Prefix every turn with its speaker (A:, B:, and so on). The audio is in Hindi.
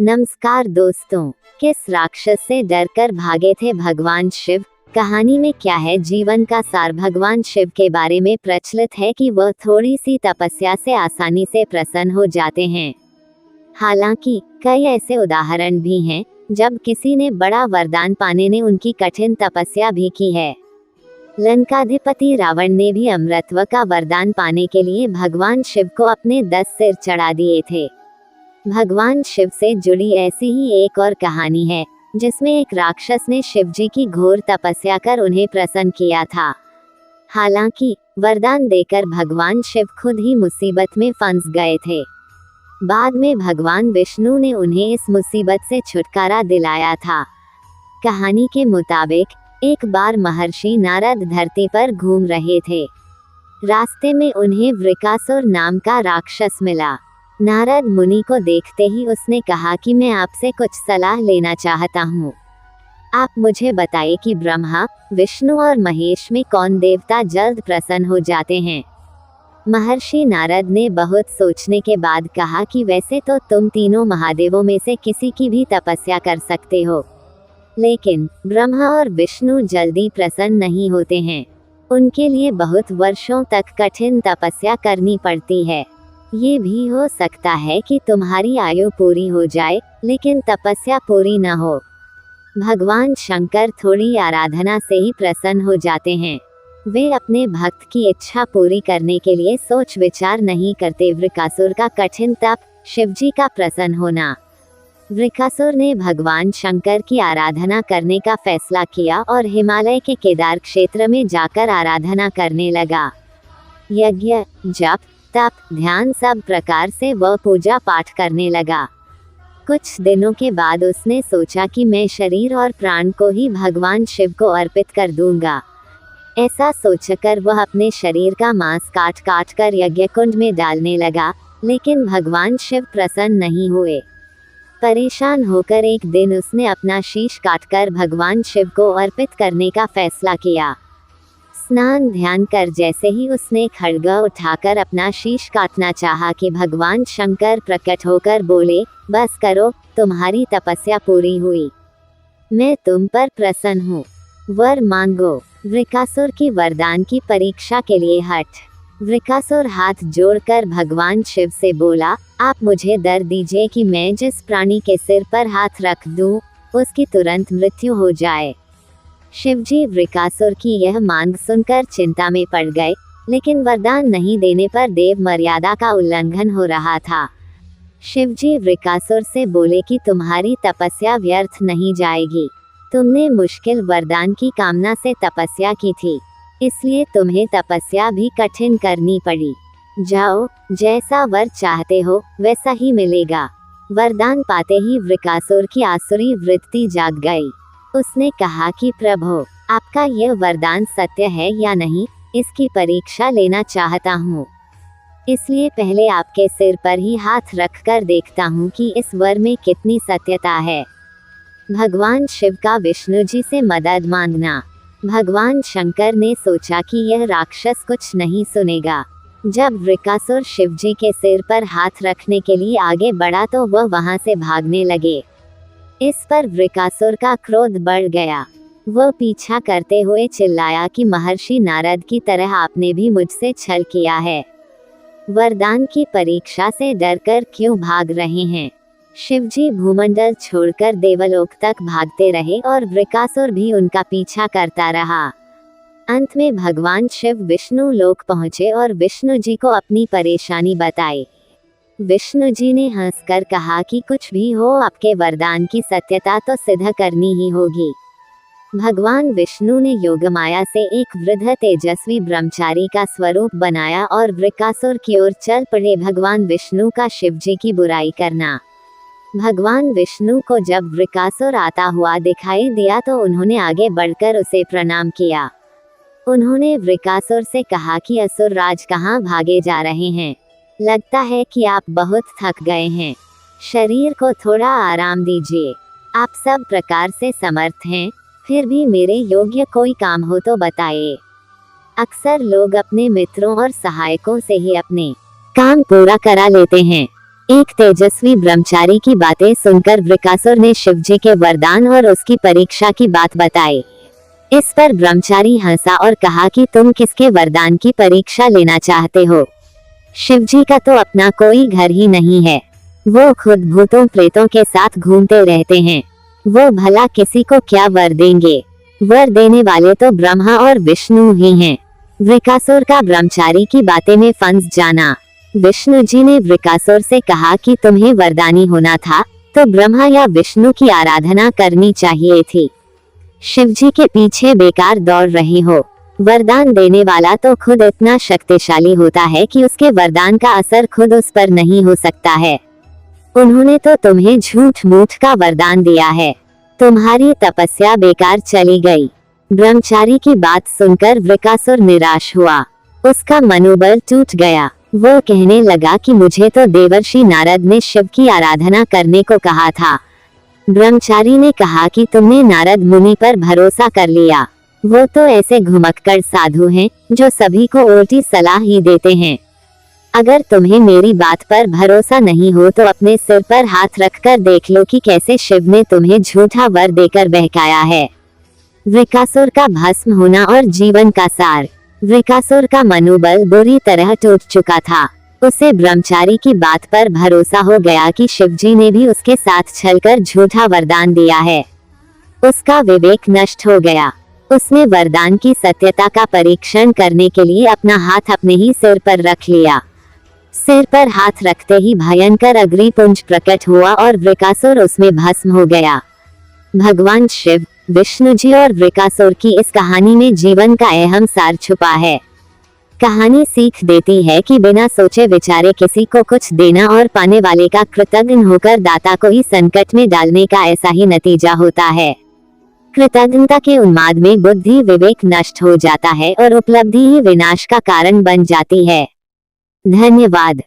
A: नमस्कार दोस्तों, किस राक्षस से डरकर भागे थे भगवान शिव? कहानी में क्या है जीवन का सार? भगवान शिव के बारे में प्रचलित है कि वह थोड़ी सी तपस्या से आसानी से प्रसन्न हो जाते हैं। हालांकि कई ऐसे उदाहरण भी हैं जब किसी ने बड़ा वरदान पाने ने उनकी कठिन तपस्या भी की है। लंकाधिपति रावण ने भी अमरत्व का वरदान पाने के लिए भगवान शिव को अपने 10 सिर चढ़ा दिए थे। भगवान शिव से जुड़ी ऐसी ही एक और कहानी है जिसमें एक राक्षस ने शिवजी की घोर तपस्या कर उन्हें प्रसन्न किया था। हालांकि वरदान देकर भगवान शिव खुद ही मुसीबत में फंस गए थे। बाद में भगवान विष्णु ने उन्हें इस मुसीबत से छुटकारा दिलाया था। कहानी के मुताबिक एक बार महर्षि नारद धरती पर घूम रहे थे। रास्ते में उन्हें वृकासुर नाम का राक्षस मिला। नारद मुनि को देखते ही उसने कहा कि मैं आपसे कुछ सलाह लेना चाहता हूँ। आप मुझे बताइए कि ब्रह्मा, विष्णु और महेश में कौन देवता जल्द प्रसन्न हो जाते हैं? महर्षि नारद ने बहुत सोचने के बाद कहा कि वैसे तो तुम तीनों महादेवों में से किसी की भी तपस्या कर सकते हो, लेकिन ब्रह्मा और विष्णु जल्दी प्रसन्न नहीं होते हैं। उनके लिए बहुत वर्षों तक कठिन तपस्या करनी पड़ती है। ये भी हो सकता है कि तुम्हारी आयु पूरी हो जाए लेकिन तपस्या पूरी न हो। भगवान शंकर थोड़ी आराधना से ही प्रसन्न हो जाते हैं। वे अपने भक्त की इच्छा पूरी करने के लिए सोच विचार नहीं करते। वृकासुर का कठिन तप, शिवजी का प्रसन्न होना। वृकासुर ने भगवान शंकर की आराधना करने का फैसला किया और हिमालय के केदार क्षेत्र में जाकर आराधना करने लगा। यज्ञ, जप, तप, ध्यान सब प्रकार से वह पूजा पाठ करने लगा। कुछ दिनों के बाद उसने सोचा कि मैं शरीर और प्राण को ही भगवान शिव को अर्पित कर दूंगा। ऐसा सोचकर वह अपने शरीर का मांस काट काट कर यज्ञ कुंड में डालने लगा, लेकिन भगवान शिव प्रसन्न नहीं हुए। परेशान होकर एक दिन उसने अपना शीश काटकर भगवान शिव को अर्पित करने का फैसला किया। स्नान ध्यान कर जैसे ही उसने खड्ग उठाकर अपना शीश काटना चाहा कि भगवान शंकर प्रकट होकर बोले, बस करो, तुम्हारी तपस्या पूरी हुई। मैं तुम पर प्रसन्न हूँ, वर मांगो। वृकासुर की वरदान की परीक्षा के लिए हठ। वृकासुर हाथ जोड़कर भगवान शिव से बोला, आप मुझे वर दीजिए कि मैं जिस प्राणी के सिर पर हाथ रख दूं, उसकी तुरंत मृत्यु हो जाए। शिवजी वृकासुर की यह मांग सुनकर चिंता में पड़ गए, लेकिन वरदान नहीं देने पर देव मर्यादा का उल्लंघन हो रहा था। शिवजी वृकासुर से बोले कि तुम्हारी तपस्या व्यर्थ नहीं जाएगी। तुमने मुश्किल वरदान की कामना से तपस्या की थी, इसलिए तुम्हें तपस्या भी कठिन करनी पड़ी। जाओ, जैसा वर चाहते हो वैसा ही मिलेगा। वरदान पाते ही वृकासुर की आसुरी वृत्ति जाग गई। उसने कहा कि प्रभु, आपका यह वरदान सत्य है या नहीं, इसकी परीक्षा लेना चाहता हूँ। इसलिए पहले आपके सिर पर ही हाथ रखकर देखता हूँ कि इस वर में कितनी सत्यता है। भगवान शिव का विष्णु जी से मदद मांगना। भगवान शंकर ने सोचा कि यह राक्षस कुछ नहीं सुनेगा। जब वृकासुर शिवजी के सिर पर हाथ रखने के लिए आगे बढ़ा तो वह वहां से भागने लगे। इस पर वृकासुर का क्रोध बढ़ गया। वह पीछा करते हुए चिल्लाया कि महर्षि नारद की तरह आपने भी मुझसे छल किया है। वरदान की परीक्षा से डरकर क्यों भाग रहे हैं? शिवजी भूमंडल छोड़कर देवलोक तक भागते रहे और वृकासुर भी उनका पीछा करता रहा। अंत में भगवान शिव विष्णु लोक पहुँचे और विष्णु जी को अपनी परेशानी बताई। विष्णु जी ने हंसकर कहा कि कुछ भी हो, आपके वरदान की सत्यता तो सिद्ध करनी ही होगी। भगवान विष्णु ने योगमाया से एक वृद्ध तेजस्वी ब्रह्मचारी का स्वरूप बनाया और वृकासुर की ओर चल पड़े। भगवान विष्णु का शिवजी की बुराई करना। भगवान विष्णु को जब वृकासुर आता हुआ दिखाई दिया तो उन्होंने आगे बढ़कर उसे प्रणाम किया। उन्होंने वृकासुर से कहा कि असुर राज कहाँ भागे जा रहे हैं? लगता है कि आप बहुत थक गए हैं। शरीर को थोड़ा आराम दीजिए। आप सब प्रकार से समर्थ हैं, फिर भी मेरे योग्य कोई काम हो तो बताइए। अक्सर लोग अपने मित्रों और सहायकों से ही अपने काम पूरा करा लेते हैं, एक तेजस्वी ब्रह्मचारी की बातें सुनकर वृकासुर ने शिवजी के वरदान और उसकी परीक्षा की बात बताई। इस पर ब्रह्मचारी हंसा और कहा कि तुम किसके वरदान की परीक्षा लेना चाहते हो? शिवजी का तो अपना कोई घर ही नहीं है। वो खुद भूतों प्रेतों के साथ घूमते रहते हैं। वो भला किसी को क्या वर देंगे? वर देने वाले तो ब्रह्मा और विष्णु ही हैं। वृकासुर का ब्रह्मचारी की बातें में फंस जाना। विष्णु जी ने वृकासुर से कहा कि तुम्हें वरदानी होना था तो ब्रह्मा या विष्णु की आराधना करनी चाहिए थी। शिवजी के पीछे बेकार दौड़ रहे हो। वरदान देने वाला तो खुद इतना शक्तिशाली होता है कि उसके वरदान का असर खुद उस पर नहीं हो सकता है। उन्होंने तो तुम्हें झूठ मूठ का वरदान दिया है। तुम्हारी तपस्या बेकार चली गई। ब्रह्मचारी की बात सुनकर वृकासुर निराश हुआ। उसका मनोबल टूट गया। वो कहने लगा कि मुझे तो देवर्षि नारद ने शिव की आराधना करने को कहा था। ब्रह्मचारी ने कहा कि तुमने नारद मुनि पर भरोसा कर लिया। वो तो ऐसे घुमक्कड़ साधु हैं जो सभी को उल्टी सलाह ही देते हैं। अगर तुम्हें मेरी बात पर भरोसा नहीं हो तो अपने सिर पर हाथ रखकर देख लो कि कैसे शिव ने तुम्हें झूठा वर देकर बहकाया है। वृकासुर का भस्म होना और जीवन का सार। वृकासुर का मनोबल बुरी तरह टूट चुका था। उसे ब्रह्मचारी की बात पर भरोसा हो गया कि शिवजी ने भी उसके साथ छलकर झूठा वरदान दिया है। उसका विवेक नष्ट हो गया। उसने वरदान की सत्यता का परीक्षण करने के लिए अपना हाथ अपने ही सिर पर रख लिया। सिर पर हाथ रखते ही भयंकर अग्निपुंज प्रकट हुआ और वृकासुर उसमें भस्म हो गया। भगवान शिव, विष्णु जी और वृकासुर की इस कहानी में जीवन का अहम सार छुपा है। कहानी सीख देती है कि बिना सोचे विचारे किसी को कुछ देना और पाने वाले का कृतज्ञ होकर दाता को ही संकट में डालने का ऐसा ही नतीजा होता है। कृतज्ञता के उन्माद में बुद्धि विवेक नष्ट हो जाता है और उपलब्धि ही विनाश का कारण बन जाती है। धन्यवाद।